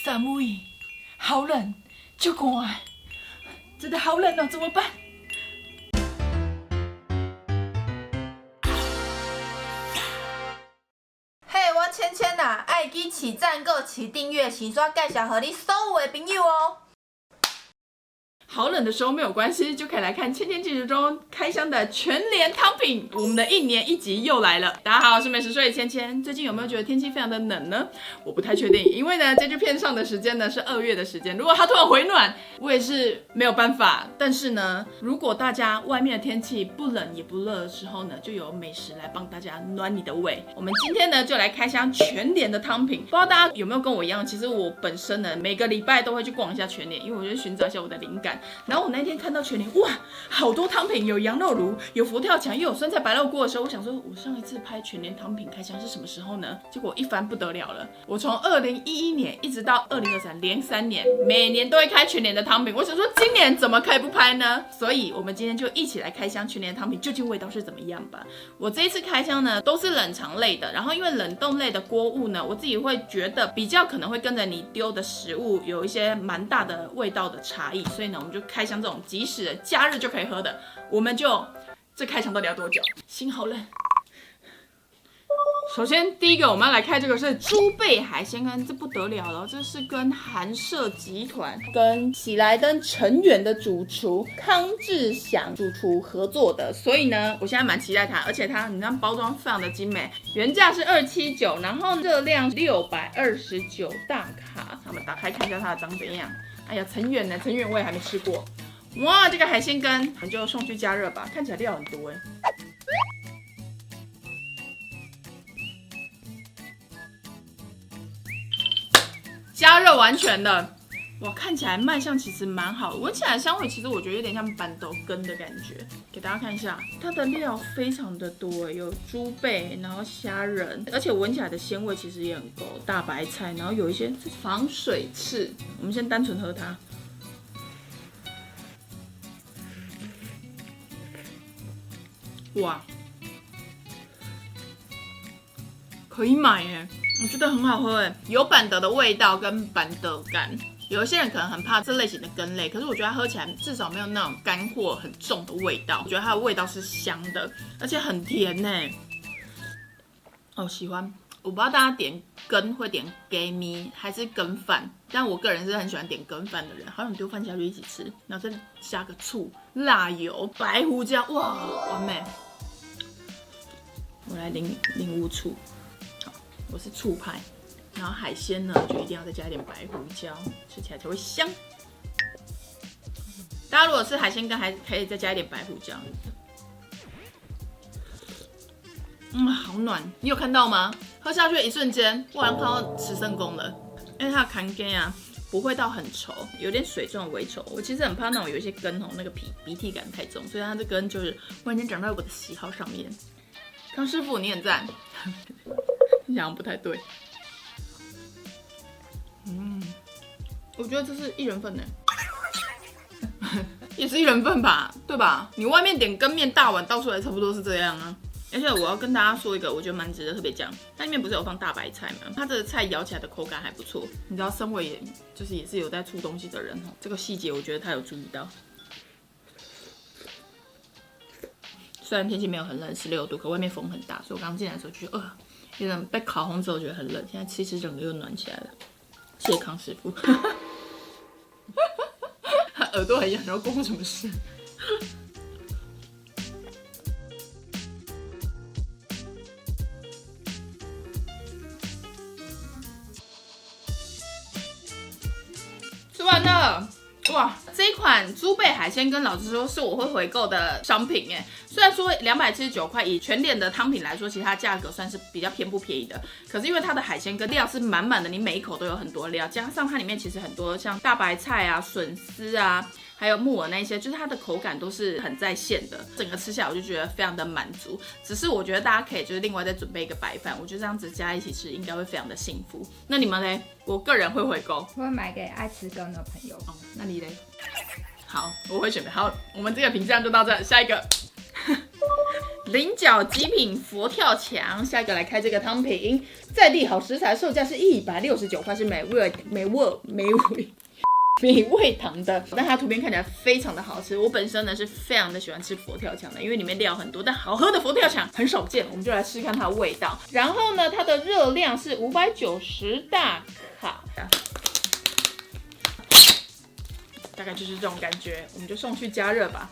三位，好冷，就寒，真的好冷哦，怎么办？嘿，我芊芊呐，爱记起赞购、起订阅、起刷介绍给你所有的朋友哦。好冷的时候没有关系，就可以来看《芊芊记事》中开箱的全联汤品。我们的1年1集又来了。大家好，我是美食说芊芊。最近有没有觉得天气非常的冷呢？我不太确定，因为呢，这支片上的时间呢是2月的时间。如果它突然回暖，我也是没有办法。但是呢，如果大家外面的天气不冷也不热的时候呢，就有美食来帮大家暖你的胃。我们今天呢就来开箱全联的汤品。不知道大家有没有跟我一样，其实我本身呢每个礼拜都会去逛一下全联，因为我就寻找一下我的灵感。然后我那天看到全联，哇，好多汤品，有羊肉炉，有佛跳墙，又有酸菜白肉锅的时候，我想说，我上一次拍全联汤品开箱是什么时候呢？结果一翻不得了了，我从2011年一直到2023，连3年，每年都会开全联的汤品。我想说，今年怎么可以不拍呢？所以我们今天就一起来开箱全联的汤品，究竟味道是怎么样吧？我这一次开箱呢，都是冷藏类的，然后因为冷冻类的锅物呢，我自己会觉得比较可能会跟着你丢的食物有一些蛮大的味道的差异，所以呢，我们就开箱这种即使假日就可以喝的，我们就这开箱到底要多久？心好冷。首先，第一个我们要来开这个是猪背海鲜羹，这不得了了，这是跟韩舍集团、跟喜来登成员的主厨康志祥主厨合作的，所以呢，我现在蛮期待它，而且它你看包装非常的精美，原价是279，然后热量629大卡。我们打开看一下它的长怎样。哎呀，成员呢？成员我也还没吃过。哇，这个海鲜羹我们就送去加热吧，看起来料很多哎。加热完全的，哇，看起来卖相其实蛮好的，闻起来香味其实我觉得有点像板豆羹的感觉。给大家看一下，它的料非常的多，有猪背，然后虾仁，而且闻起来的鲜味其实也很够，大白菜，然后有一些防水刺。我们先单纯喝它。哇，可以买耶，我觉得很好喝耶，有板德的味道跟板德感。有一些人可能很怕这类型的羹类，可是我觉得它喝起来至少没有那种干货很重的味道，我觉得它的味道是香的，而且很甜呢。哦，喜欢。我不知道大家点羹会点鸡米还是羹饭，但我个人是很喜欢点羹饭的人，好想丢饭下去一起吃，然后再加个醋、辣油、白胡椒，哇，完美！我来淋乌醋，好，我是醋派。然后海鲜呢，就一定要再加一点白胡椒，吃起来才会香。大家如果是海鲜羹，还可以再加一点白胡椒。好暖！你有看到吗？喝下去的一瞬间，我好像看到慈圣宫了，因为它的干羹啊不会到很稠，有点水状的微稠。我其实很怕那种有一些羹那个鼻涕感太重，所以它这羹就是完全长在我的喜好上面。康师傅，你很赞，你好像不太对。我觉得这是1人份呢，也是1人份吧，对吧？你外面点羹面大碗倒出来差不多是这样啊。而且我要跟大家说一个，我觉得蛮值得特别讲，它里面不是有放大白菜吗？它这个菜咬起来的口感还不错。你知道，身为也是有在出东西的人，这个细节我觉得他有注意到。虽然天气没有很冷，16度，可外面风很大，所以我刚进来的时候就觉得，有点被烤红之后觉得很冷。现在其实整个又暖起来了。谢谢康师傅。他耳朵很痒，然后关我什么事？吃完了。哇，这一款猪背海鲜羹，老实说是我会回购的商品耶。虽然说279块，以全联的汤品来说，其实它价格算是比较偏不便宜的。可是因为它的海鲜羹料是满满的，你每一口都有很多料，加上它里面其实很多像大白菜啊、笋丝啊，还有木耳那些，就是它的口感都是很在线的。整个吃下来我就觉得非常的满足。只是我觉得大家可以就是另外再准备一个白饭，我觉得这样子加一起吃应该会非常的幸福。那你们嘞？我个人会回购，我会买给爱吃羹的朋友。哦，那你嘞？好，我会准备。好，我们这个评价就到这，下一个。菱角极品佛跳墙，下一个来开这个汤品，在地好食材，售价是169块，是美味堂的，但它图片看起来非常的好吃。我本身呢是非常的喜欢吃佛跳墙的，因为里面料很多，但好喝的佛跳墙很少见，我们就来试看它的味道。然后呢，它的热量是590大卡，大概就是这种感觉，我们就送去加热吧。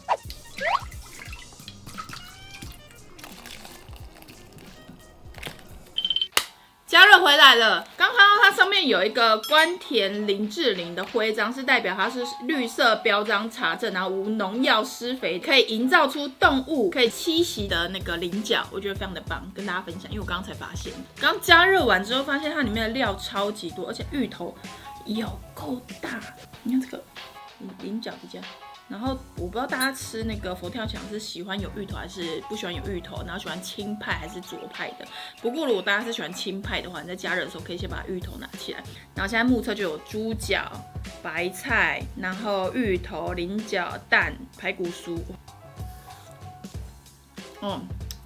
加热回来了，刚看到它上面有一个关田林志玲的徽章，是代表它是绿色标章查证，然后无农药施肥，可以营造出动物可以栖息的那个菱角，我觉得非常的棒，跟大家分享。因为我刚刚才发现，刚加热完之后发现它里面的料超级多，而且芋头有够大，你看这个菱角比较。然后我不知道大家吃那个佛跳墙是喜欢有芋头还是不喜欢有芋头，然后喜欢青派还是左派的。不过如果大家是喜欢青派的话，你在加热的时候可以先把芋头拿起来。然后现在目测就有猪脚、白菜，然后芋头、菱角、蛋、排骨酥。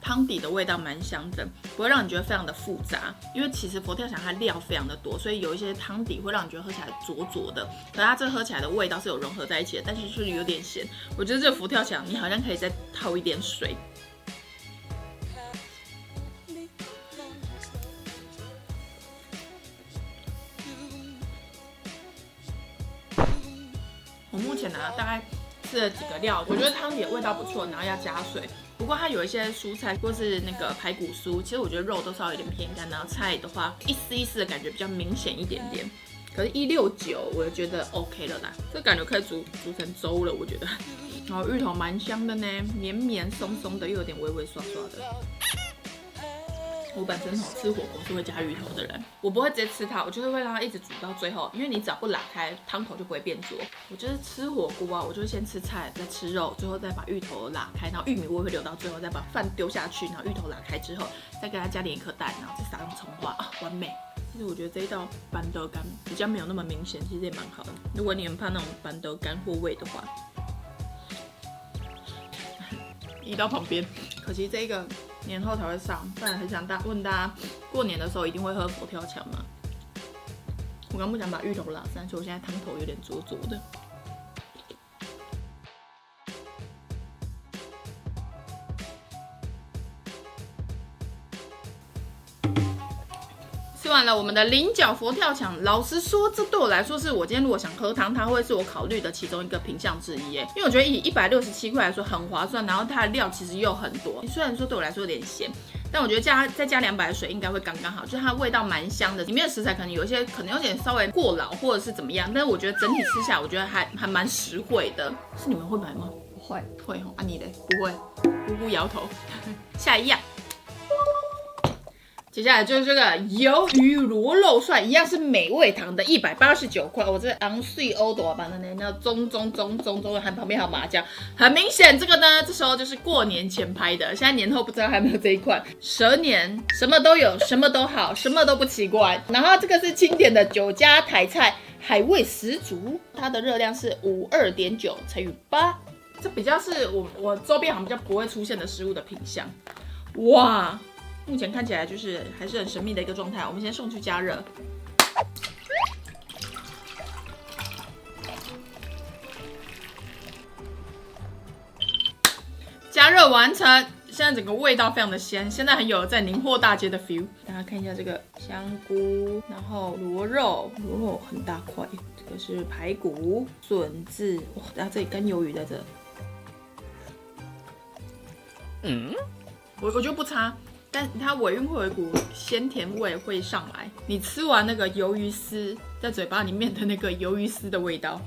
汤底的味道蛮香的，不会让你觉得非常的复杂，因为其实佛跳墙它料非常的多，所以有一些汤底会让你觉得喝起来浊浊的，可是它这喝起来的味道是有融合在一起的，但是就是有点咸。我觉得这个佛跳墙你好像可以再套一点水。我目前呢大概吃了几个料，我觉得汤底的味道不错，然后要加水。不过它有一些蔬菜或是那个排骨酥，其实我觉得肉都稍微有点偏干，然后菜的话一丝一丝的感觉比较明显一点点。可是169我觉得 OK 了啦，这感觉可以煮成粥了，我觉得。然后芋头蛮香的呢，绵绵松松的，又有点微微刷刷的。我本身吃火锅是会加芋头的人，我不会直接吃它，我就是会让它一直煮到最后，因为你只要不拉开，汤头就不会变浊。我就是吃火锅啊，我就先吃菜，再吃肉，最后再把芋头拉开，然后玉米我也会留到最后，再把饭丢下去，然后芋头拉开之后，再给它加点一颗蛋，然后再撒上葱花啊，完美。其实我觉得这一道板豆干比较没有那么明显，其实也蛮好的。如果你很怕那种板豆干或味的话，移到旁边。可惜这个年后才会上，不然很想问大家，过年的时候一定会喝佛跳墙吗？我刚不想把芋头拉散，所以我现在汤头有点浊浊的。吃完了我们的菱角佛跳墙，老实说，这对我来说是我今天如果想喝汤，它会是我考虑的其中一个品项之一耶。因为我觉得以167块来说很划算，然后它的料其实又很多。虽然说对我来说有点咸，但我觉得再加200的水应该会刚刚好，就是它的味道蛮香的。里面的食材可能有一些可能有点稍微过老或者是怎么样，但是我觉得整体吃下来，我觉得还蛮实惠的。是你们会买吗？不会，会哦。啊你嘞？不会。姑姑摇头。下一样。接下来就是这个鱿鱼螺肉蒜，一样是美味堂的189块。我这昂碎欧多版的呢，那中，还旁边还有麻酱，很明显这个呢，这时候就是过年前拍的，现在年后不知道还有没有这一款。蛇年什么都有，什么都好，什么都不奇怪。然后这个是经典的酒家台菜，海味十足，它的热量是52.9乘以8，这比较是我周边好像比较不会出现的食物的品项。哇！目前看起来就是还是很神秘的一个状态，我们先送去加热。加热完成，现在整个味道非常的鲜，现在很有在宁波大街的 feel。大家看一下这个香菇，然后螺肉很大块，这个是排骨、笋子，哇，然后这里跟鱿鱼在这。我觉得不差。但它尾韵会有一股鲜甜味会上来，你吃完那个鱿鱼丝在嘴巴里面的那个鱿鱼丝的味道，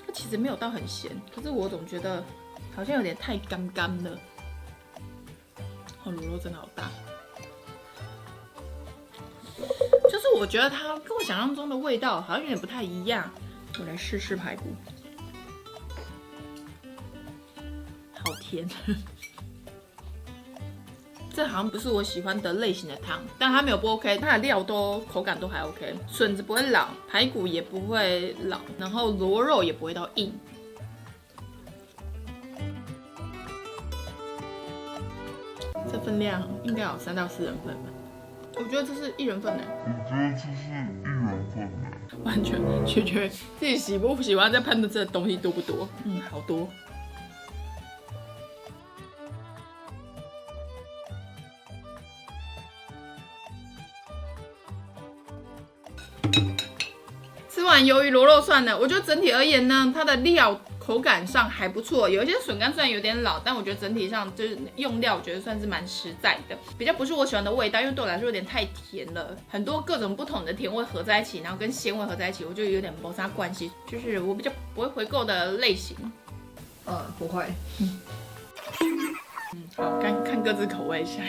它其实没有到很咸，可是我总觉得好像有点太干了。螺肉真的好大，就是我觉得它跟我想象中的味道好像有点不太一样。我来试试排骨，好甜。这好像不是我喜欢的类型的汤，但它没有不 OK， 它的料都口感都还 OK， 笋子不会老，排骨也不会老，然后螺肉也不会到硬。这分量应该有3到4人份吧。我觉得这是1人份呢。完全取决自己喜不喜欢在喷的这东西多不多。好多。吃完鱿鱼螺肉蒜呢，我觉得整体而言呢，它的料口感上还不错，有一些笋干虽然有点老，但我觉得整体上就是用料，我觉得算是蛮实在的，比较不是我喜欢的味道，因为对我来说有点太甜了，很多各种不同的甜味合在一起，然后跟鲜味合在一起，我就有点没啥关系，就是我比较不会回购的类型。不会。好，看各自口味，下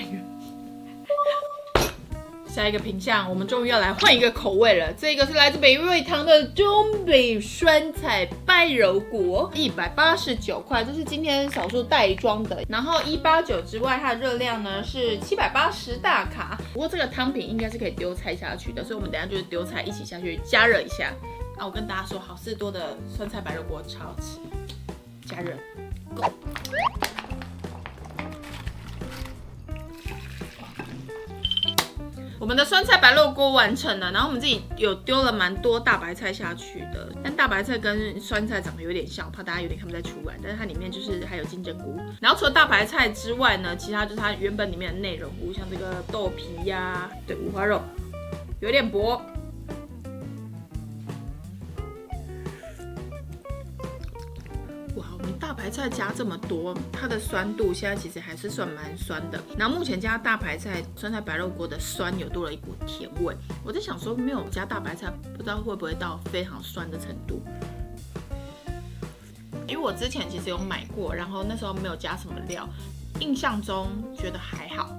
一个品项，我们终于要来换一个口味了。这个是来自北瑞堂的东北酸菜白肉锅，189块，这是今天少数袋装的。然后189之外，它的热量呢是780大卡。不过这个汤品应该是可以丢菜下去的，所以我们等一下就是丢菜一起下去加热一下。我跟大家说，好事多的酸菜白肉锅超好吃，加热 ，Go。我们的酸菜白肉锅完成了，然后我们自己有丢了蛮多大白菜下去的，但大白菜跟酸菜长得有点像，我怕大家有点看不太出来，但是它里面就是还有金针菇。然后除了大白菜之外呢，其他就是它原本里面的内容物，像这个豆皮呀，对，五花肉，有点薄。哇，我们大白菜加这么多，它的酸度现在其实还是算蛮酸的。然后目前加大白菜酸菜白肉锅的酸有多了一股甜味。我在想说，没有加大白菜，不知道会不会到非常酸的程度。因为我之前其实有买过，然后那时候没有加什么料，印象中觉得还好。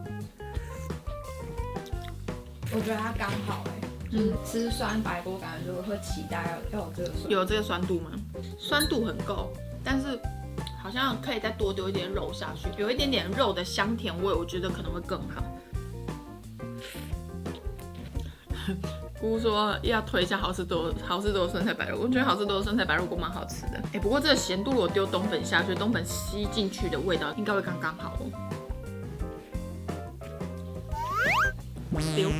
我觉得它刚好就是吃酸白锅感觉就会期待要有这个酸。有这个酸度吗？酸度很够。但是好像可以再多丢一点肉下去，有一点点肉的香甜味，我觉得可能会更好。姑姑说要推一下好事多酸菜白肉锅，我觉得好事多的酸菜白肉锅蛮好吃的。不过这个咸度如果丢冬粉下去，冬粉吸进去的味道应该会刚刚好哦。丢。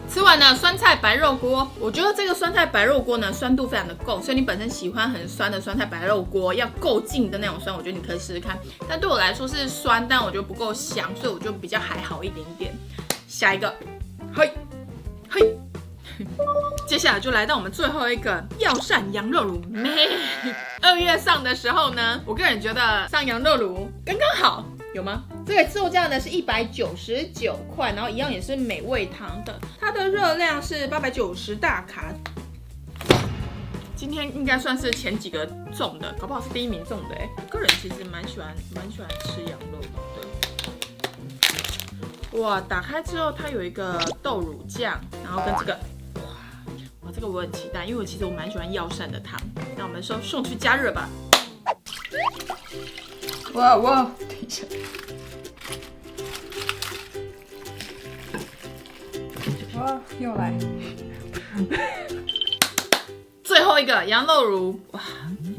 吃完了酸菜白肉锅，我觉得这个酸菜白肉锅呢，酸度非常的够，所以你本身喜欢很酸的酸菜白肉锅，要够劲的那种酸，我觉得你可以试试看。但对我来说是酸，但我觉得不够香，所以我就比较还好一点点。下一个，嘿，接下来就来到我们最后一个药膳羊肉炉。2月上的时候呢，我个人觉得上羊肉炉刚刚好。有吗？这个售价呢是199块，然后一样也是美味堂的，它的热量是890大卡。今天应该算是前几个中的，搞不好是第1名中的我个人其实蛮喜欢吃羊肉的。哇，打开之后它有一个豆乳酱，然后跟这个，哇，这个我很期待，因为其实我蛮喜欢药膳的汤。那我们送去加热吧。哇，等一下。哇，又来。最后一个羊肉炉，哇，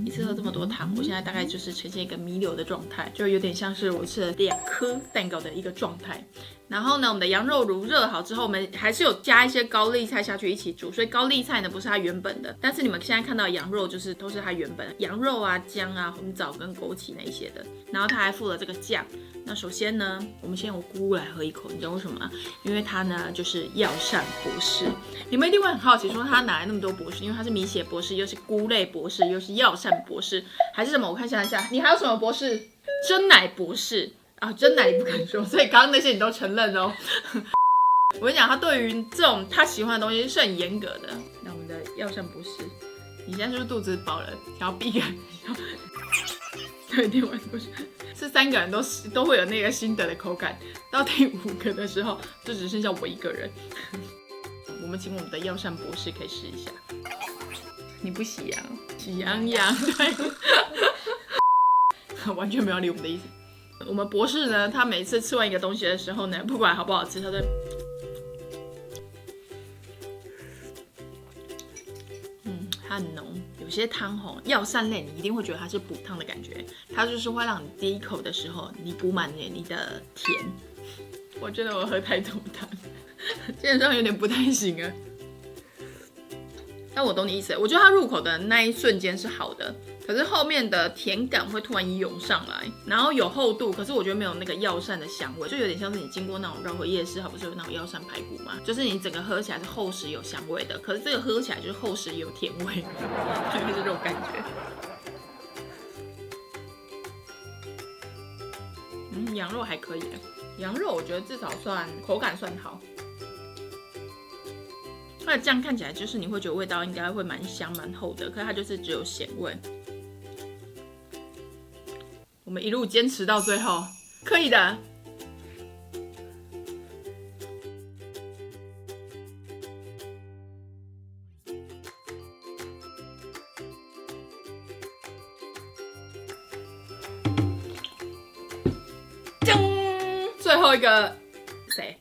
一次喝这么多汤，我现在大概就是呈现一个弥留的状态，就有点像是我吃了2颗蛋糕的一个状态。然后呢，我们的羊肉炉热好之后，我们还是有加一些高丽菜下去一起煮，所以高丽菜呢不是它原本的，但是你们现在看到的羊肉就是都是它原本的羊肉啊、姜啊、红枣跟枸杞那一些的。然后它还附了这个酱。那首先呢，我们先由姑姑来喝一口，你知道为什么吗？因为它呢就是药膳博士。你们一定会很好奇，说它哪来那么多博士？因为它是米血博士，又是菇类博士，又是药膳博士，还是什么？我看一下，你还有什么博士？真奶博士。啊，真奶你不敢说，所以刚刚那些你都承认哦。我跟你讲，他对于这种他喜欢的东西是很严格的。那我们的药膳博士，你现在是不是肚子饱了？想要避开？对，另外不是3个人都会有那个心得的口感。到第5个的时候，就只剩下我一个人。我们请我们的药膳博士可以试一下。你不喜羊？喜羊羊，对，完全没有理我们的意思。我们博士呢，他每次吃完一个东西的时候呢，不管好不好吃，他都它很浓。有些汤吼，药膳类你一定会觉得它是补汤的感觉，它就是会让你第一口的时候，你补满你的甜。我觉得我喝太多汤，基本上有点不太行啊。但我懂你意思，我觉得它入口的那一瞬间是好的，可是后面的甜感会突然涌上来，然后有厚度，可是我觉得没有那个药膳的香味，就有点像是你经过那种绕回夜市，它不是有那种药膳排骨吗？就是你整个喝起来是厚实有香味的，可是这个喝起来就是厚实有甜味，就是这种感觉。羊肉还可以，羊肉我觉得至少算口感算好。它的酱看起来就是你会觉得味道应该会蛮香蛮厚的，可是它就是只有咸味。我们一路坚持到最后，可以的。最后一个谁？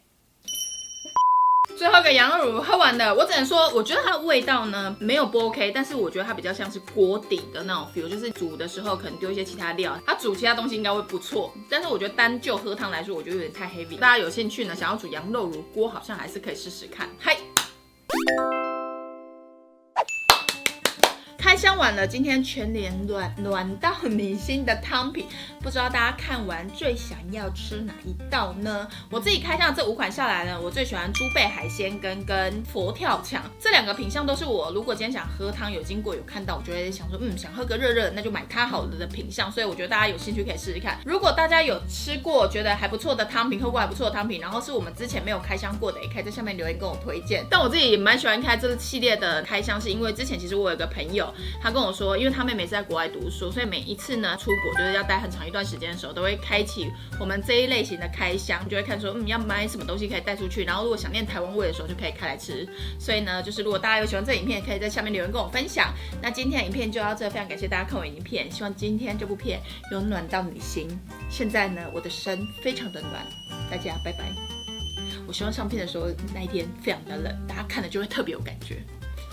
最后一个羊肉乳喝完了，我只能说，我觉得它的味道呢没有不 OK， 但是我觉得它比较像是锅底的那种 feel， 就是煮的时候可能丢一些其他料，它煮其他东西应该会不错。但是我觉得单就喝汤来说，我觉得有点太 heavy。大家有兴趣呢，想要煮羊肉乳锅，好像还是可以试试看。嗨。开箱完了，今天全联暖到你心的汤品，不知道大家看完最想要吃哪一道呢？我自己开箱这5款下来呢，我最喜欢猪背海鲜羹跟佛跳墙这2个品项，都是我如果今天想喝汤有经过有看到，我就会想说，想喝个热热的，那就买它好了的品项。所以我觉得大家有兴趣可以试试看。如果大家有吃过觉得还不错的汤品，喝过还不错的汤品，然后是我们之前没有开箱过的，也可以在下面留言跟我推荐。但我自己也蛮喜欢开这个系列的开箱，是因为之前其实我有一个朋友。他跟我说，因为他妹妹是在国外读书，所以每一次呢出国就是要待很长一段时间的时候，都会开启我们这一类型的开箱，就会看说，要买什么东西可以带出去，然后如果想念台湾味的时候就可以开来吃。所以呢，就是如果大家有喜欢这影片，可以在下面留言跟我分享。那今天的影片就到这，非常感谢大家看我影片，希望今天这部片有暖到你心。现在呢，我的身非常的暖，大家拜拜。我希望上片的时候那一天非常的冷，大家看了就会特别有感觉。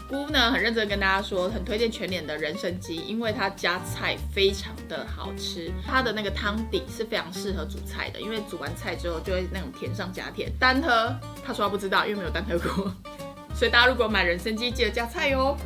姑呢很认真跟大家说，很推荐全联的人参鸡，因为它加菜非常的好吃，它的那个汤底是非常适合煮菜的，因为煮完菜之后就会那种甜上加甜。单喝，他说他不知道，因为没有单喝过，所以大家如果买人参鸡，记得加菜哟。